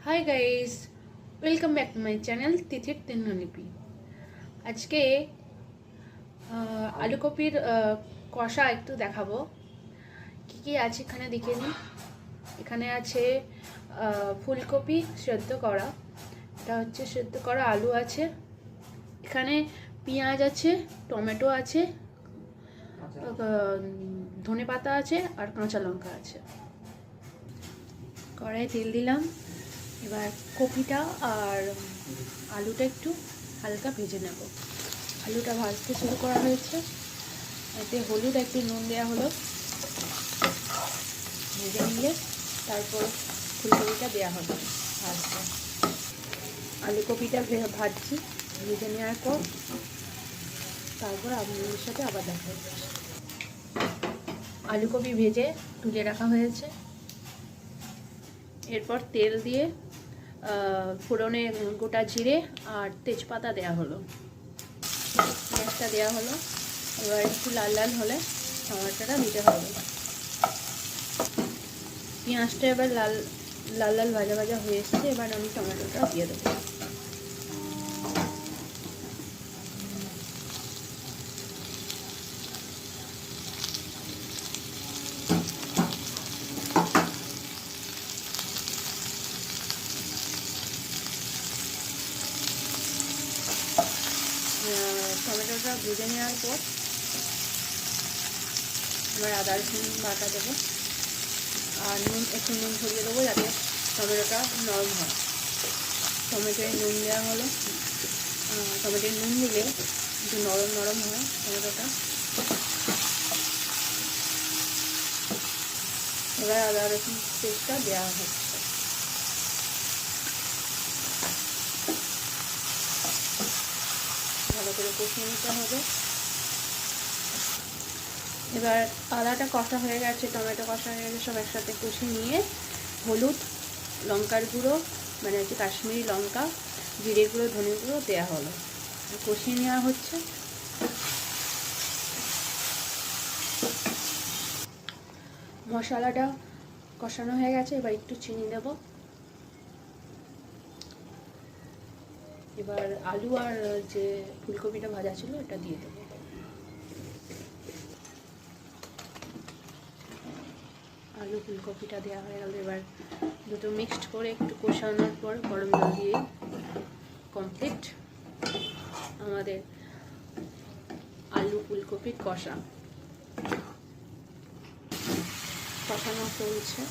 Hi guys, welcome back to my channel তিথির তিন্নলিপি। আজকে আলু কপির কষা একটু দেখাবো। কি কি আছে এখানে দেখে নিন। এখানে আছে ফুলকপি সেদ্ধ করা, এটা হচ্ছে সেদ্ধ করা আলু আছে, এখানে পেঁয়াজ আছে, টমেটো আছে, ধনে পাতা আছে আর কাঁচা লঙ্কা আছে। কড়াই তেল দিলাম, এবার কপিটা আর আলুটা একটু হালকা ভেজে নেব। আলুটা ভাজতে শুরু করা হয়েছে, এতে হলুদ একটু নুন দেওয়া হলো, ভেজে নিলে তারপর ফুলকপিটা দেওয়া হবে ভাজতে। আলু কপিটা ভাজছি, ভেজে নেওয়ার পর তারপর আপনাদের সাথে আবার দেখা হচ্ছে। আলু কপি ভেজে তুলে রাখা হয়েছে, এরপর তেল দিয়ে ফোড়নে গোটা জিরে আর তেজপাতা দেওয়া হলো, পেঁয়াজটা দেওয়া হলো। এবার একটু লাল লাল হলে টমেটোটা দিতে হবে। পেঁয়াজটা এবার লাল লাল ভাজা ভাজা হয়ে এসেছে, এবার আমি টমেটোটা দিয়ে দেবো। টমেটোটা ভেজে নেওয়ার পর এবার আদা রসুন বাটা দেবো আর একটু নুন ছড়িয়ে দেবো যাতে টমেটোটা নরম হয়। টমেটোয় নুন দেওয়া হলো, টমেটোয় নুন দিলে একটু নরম নরম হয় টমেটোটা। এবার আদা রসুন পেস্টটা দেওয়া হচ্ছে, ভালো করে কষিয়ে নিতে হবে। এবার আদাটা কষা হয়ে গেছে, টমেটো কষা হয়ে গেছে, সব একসাথে কষিয়ে নিয়ে হলুদ, লঙ্কার গুঁড়ো মানে হচ্ছে কাশ্মীরি লঙ্কা, জিরে গুঁড়ো, ধনে গুঁড়ো দেওয়া হলো, কষিয়ে নেওয়া হচ্ছে। মশলাটা কষানো হয়ে গেছে, এবার একটু চিনি দেব। এবার আলু আর যে ফুলকপিটা ভাজা ছিল এটা দিয়ে দেবো। আলু ফুলকপিটা দেওয়া হয়ে গেল, এবার দুটো মিক্সড করে একটু কষানোর পর গরম জল দিয়ে কমপ্লিট আমাদের আলু ফুলকপির কষা। কষানো চলছে।